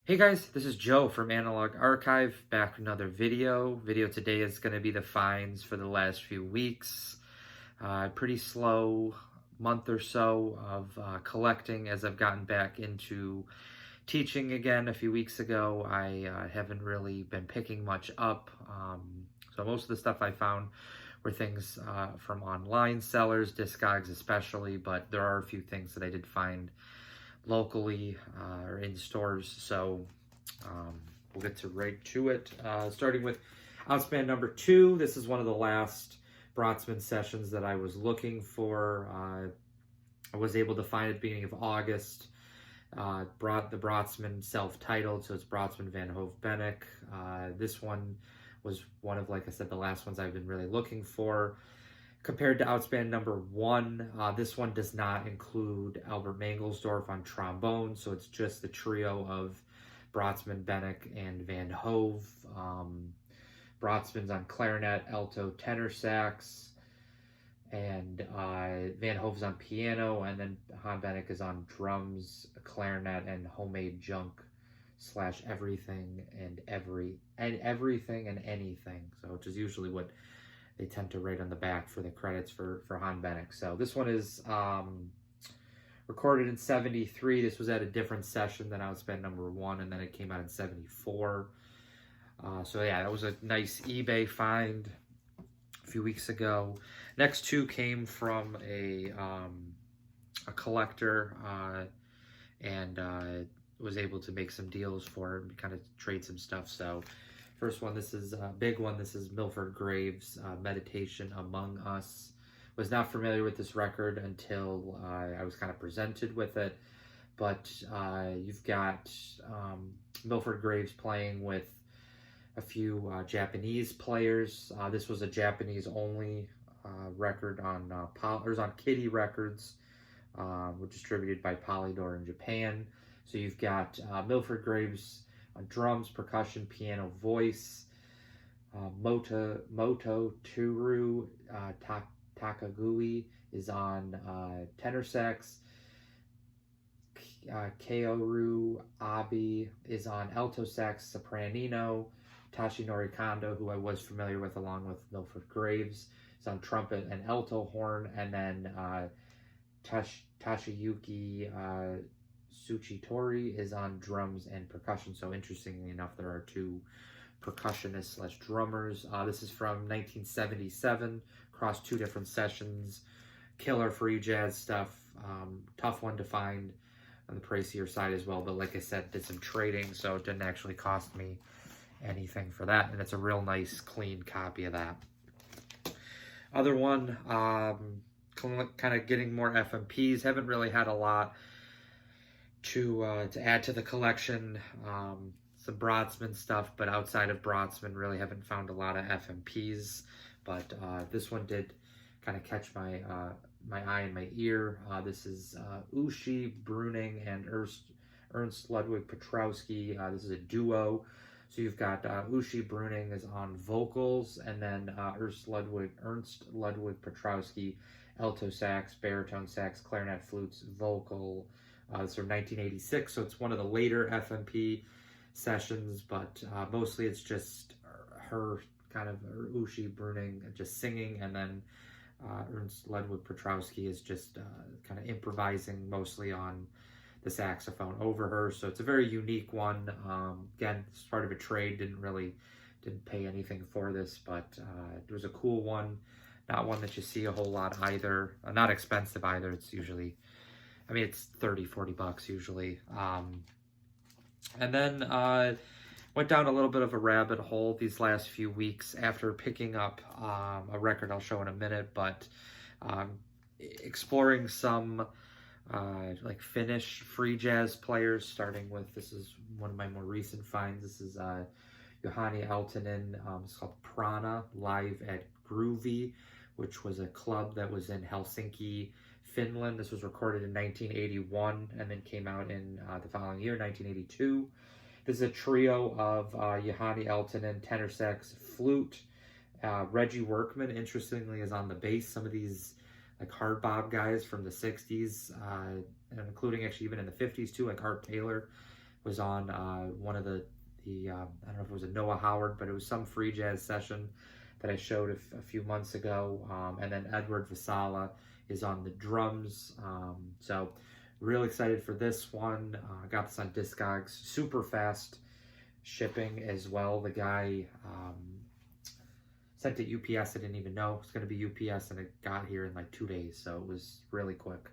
Hey guys, this is Joe from Analog Archive, back with another video. Video today is going to be the finds for the last few weeks. Pretty slow month or so of collecting as I've gotten back into teaching again. A few weeks ago, I haven't really been picking much up. So most of the stuff I found were things from online sellers, Discogs especially, but there are a few things that I did find locally or in stores. So we'll get right to it. Starting with Outspan number 2. This is one of the last Bratzman sessions that I was looking for. I was able to find it at the beginning of August. The Brotzman self-titled, so it's Brotzman Van Hove Bennick. This one was one of, like I said, the last ones I've been really looking for. Compared to Outspan number 1, this one does not include Albert Mangelsdorf on trombone, so it's just the trio of Brotzman, Bennick, and Van Hove. Brotzman's on clarinet, alto, tenor sax, and Van Hove's on piano, and then Han Bennick is on drums, clarinet, and homemade junk / everything and everything and anything. So which is usually what they tend to write on the back for the credits for Han Bennick. So this one is recorded in 73. This was at a different session than Outspan number 1, and then it came out in 74. So yeah, that was a nice eBay find a few weeks ago. Next two came from a collector, and was able to make some deals for it and kind of trade some stuff. So first one, this is a big one. This is Milford Graves, Meditation Among Us. Was not familiar with this record until I was kind of presented with it. But you've got Milford Graves playing with a few Japanese players. This was a Japanese-only record on on Kitty Records, which is distributed by Polydor in Japan. So you've got Milford Graves on drums, percussion, piano, voice. Moto Turu Takagui is on tenor sax. Kaoru Abi is on alto sax, sopranino. Tashinori Kondo, who I was familiar with along with Milford Graves, is on trumpet and alto horn. And then Tashiyuki Tsuchitori is on drums and percussion. So interestingly enough, there are two percussionists / drummers. This is from 1977, across 2 different sessions. Killer free jazz stuff. Tough one to find on the pricier side as well. But like I said, did some trading, so it didn't actually cost me anything for that. And it's a real nice, clean copy of that. Other one, kind of getting more FMPs. Haven't really had a lot to add to the collection. Some Bratzman stuff, but outside of Bratzman, really haven't found a lot of FMPs. But this one did kind of catch my my eye and my ear. This is Ushi Bruning and Ernst Ludwig Petrowski. This is a duo. So you've got Ushi Bruning is on vocals, and then Ernst Ludwig Petrowski, alto sax, baritone sax, clarinet, flutes, vocal. It's from 1986, so it's one of the later FMP sessions, but mostly it's just her Ushi Bruning just singing, and then Ernst Ludwig Petrowski is just kind of improvising mostly on the saxophone over her. So it's a very unique one. Again, it's part of a trade. Didn't pay anything for this, but it was a cool one. Not one that you see a whole lot either. Not expensive either. It's usually, I mean, it's 30-40 bucks usually. And then went down a little bit of a rabbit hole these last few weeks after picking up a record I'll show in a minute, but exploring some like Finnish free jazz players, starting with, this is one of my more recent finds. This is Juhani Eltonen. It's called Prana, live at Groovy, which was a club that was in Helsinki, Finland. This was recorded in 1981 and then came out in the following year, 1982. This is a trio of Juhani Eltonen, tenor sax, flute. Reggie Workman, interestingly, is on the bass. Some of these like hard bob guys from the 60s, and including actually even in the 50s too, like Art Taylor was on one of the I don't know if it was a Noah Howard, but it was some free jazz session that I showed a few months ago. And then Edward Vasala is on the drums. So real excited for this one. Got this on Discogs. Super fast shipping as well. The guy sent it UPS. I didn't even know it was going to be UPS, and it got here in like 2 days. So it was really quick.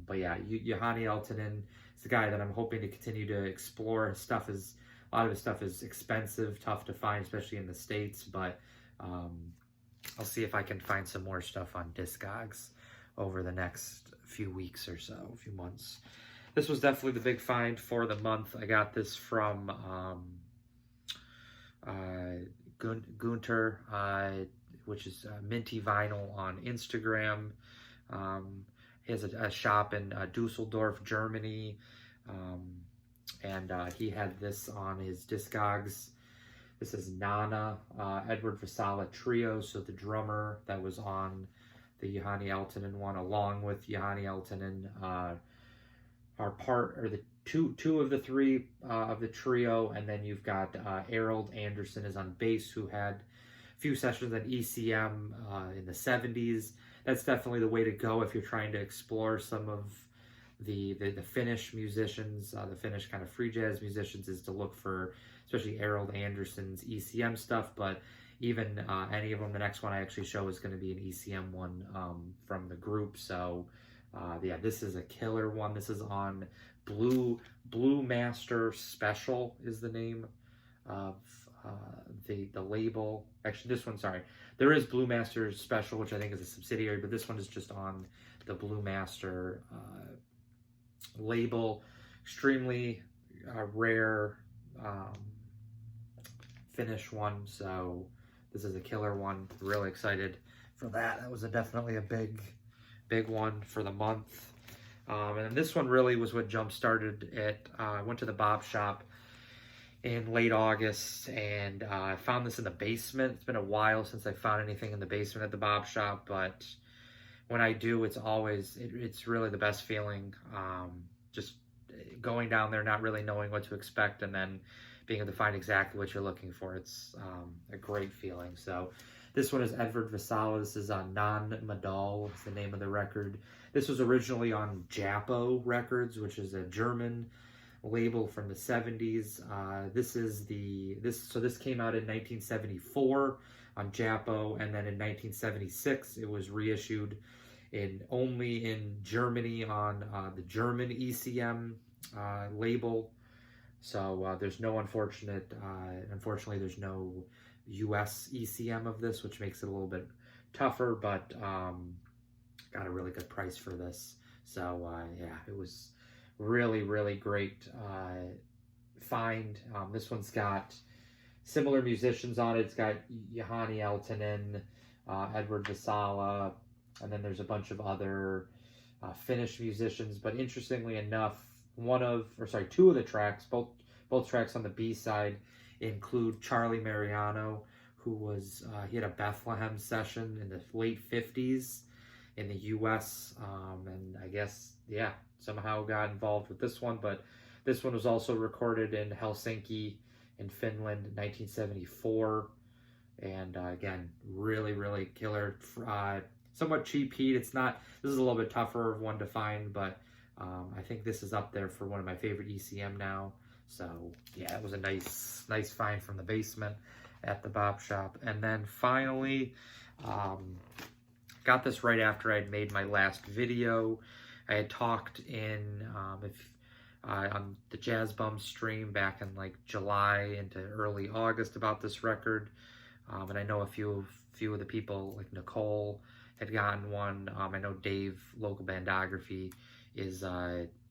But yeah, Johanni Eltonen is the guy that I'm hoping to continue to explore. His stuff is, a lot of his stuff is expensive, tough to find, especially in the States, but I'll see if I can find some more stuff on Discogs over the next few weeks or so, a few months. This was definitely the big find for the month. I got this from Gunter, which is Minty Vinyl on Instagram. He has a shop in Dusseldorf, Germany, and he had this on his Discogs. This is Nana, Edward Vasala Trio, so the drummer that was on the Johanni Eltonen one, along with Johanni Eltonen, are part, or the two of the three of the trio, and then you've got Errol Anderson is on bass, who had a few sessions at ECM in the 70s. That's definitely the way to go if you're trying to explore some of the Finnish musicians, the Finnish kind of free jazz musicians, is to look for especially Errol Anderson's ECM stuff, but even any of them. The next one I actually show is going to be an ECM one from the group. So yeah, this is a killer one. This is on Blue Master Special is the name of the label. Actually, this one, sorry. There is Blue Master Special, which I think is a subsidiary, but this one is just on the Blue Master label. Extremely rare Finnish one, so this is a killer one. Really excited for that. That was definitely a big one for the month. And then this one really was what jump-started it. I went to the Bob shop in late August, and I found this in the basement. It's been a while since I found anything in the basement at the Bob shop, but when I do, it's always, it's really the best feeling. Just going down there, not really knowing what to expect, and then being able to find exactly what you're looking for. It's a great feeling. So this one is Edward Vasala. This is on Non Madal, is the name of the record. This was originally on Japo Records, which is a German label from the 70s. This came out in 1974 on Japo, and then in 1976 it was reissued only in Germany on the German ECM label. So there's no unfortunately there's no US ECM of this, which makes it a little bit tougher, but got a really good price for this. So yeah, it was really great find. This one's got similar musicians on it. It's got Johanni Eltonen, Edward Vasala, and then there's a bunch of other Finnish musicians. But interestingly enough, two of the tracks, both tracks on the B side, include Charlie Mariano, who was he had a Bethlehem session in the late 50s in the US, and I guess, yeah, somehow got involved with this one. But this one was also recorded in Helsinki in Finland in 1974, and again, really killer. Somewhat cheap heat. This is a little bit tougher one to find, but I think this is up there for one of my favorite ECM now. So yeah, it was a nice find from the basement at the Bob shop. And then finally, got this right after I'd made my last video. I had talked on the Jazz Bum stream back in like July into early August about this record, and I know a few of the people, like Nicole, had gotten one. I know Dave, Local Bandography, is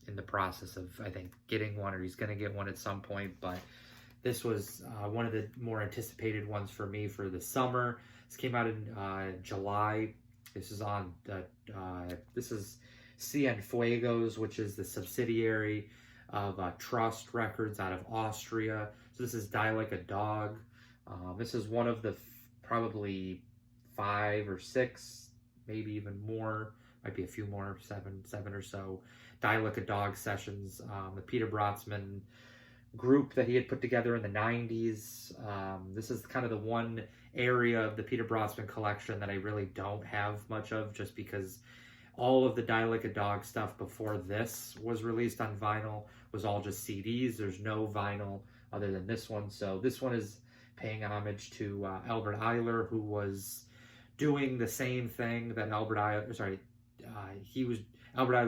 in the process of, I think, getting one, or he's going to get one at some point. But this was one of the more anticipated ones for me for the summer. This came out in July. This is on this is Cienfuegos, which is the subsidiary of Trust Records out of Austria. So this is Die Like a Dog. This is one of the probably 5 or 6, maybe even more, might be a few more, seven or so, Die Like a Dog sessions, the Peter Brotzman group that he had put together in the 90s. This is kind of the one area of the Peter Brotzman collection that I really don't have much of, just because all of the Die Like a Dog stuff before this was released on vinyl was all just CDs. There's no vinyl other than this one. So this one is paying homage to Albert Ayler, who was doing the same thing that Albert Ayler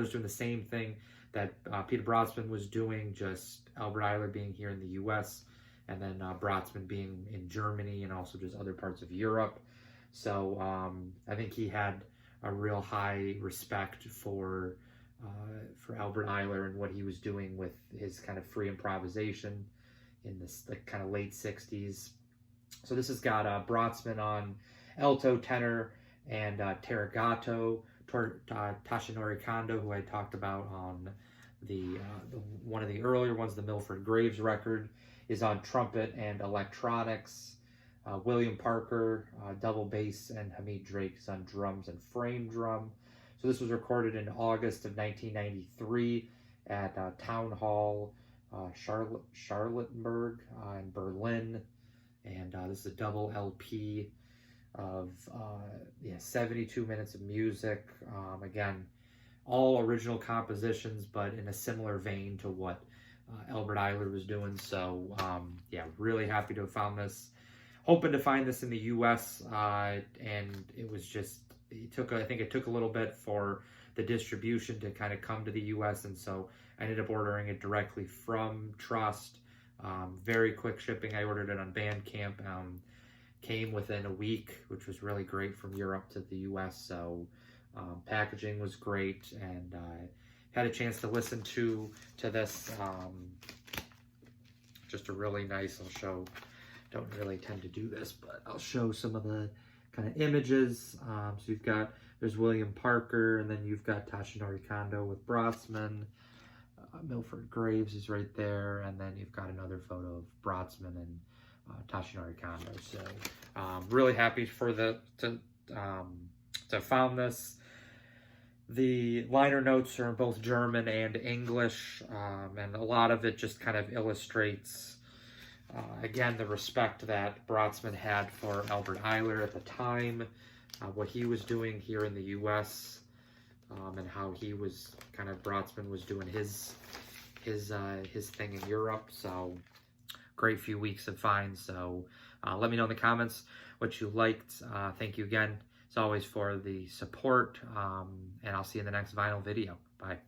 was doing the same thing that Peter Brotzman was doing, just Albert Ayler being here in the U.S., and then Bratzman being in Germany and also just other parts of Europe. So I think he had a real high respect for Albert Ayler and what he was doing with his kind of free improvisation in this kind of late 60s. So this has got Bratzman on alto, tenor, and Teragato. Tashinori Kondo, who I talked about on the one of the earlier ones, the Milford Graves record, is on trumpet and electronics. William Parker, double bass, and Hamid Drake is on drums and frame drum. So this was recorded in August of 1993 at Town Hall, Charlottenburg in Berlin. And this is a double LP of 72 minutes of music. Again, all original compositions, but in a similar vein to what Albert Ayler was doing. So really happy to have found this. Hoping to find this in the U.S. And it was just, I think it took a little bit for the distribution to kind of come to the U.S. And so I ended up ordering it directly from Trust. Very quick shipping. I ordered it on Bandcamp. Came within a week, which was really great, from Europe to the U.S. So packaging was great, and had a chance to listen to this. Just a really nice, don't really tend to do this, but I'll show some of the kind of images. So there's William Parker, and then you've got Tashinori Kondo with Brotzman. Milford Graves is right there, and then you've got another photo of Brotzman and Tashinori Kondo. So really happy to found this. The liner notes are in both German and English, and a lot of it just kind of illustrates again the respect that Brotzman had for Albert Ayler at the time, what he was doing here in the U.S., and how Brotzman was doing his thing in Europe. So great few weeks of finds. So let me know in the comments what you liked. Thank you again, as always, for the support, and I'll see you in the next vinyl video. Bye.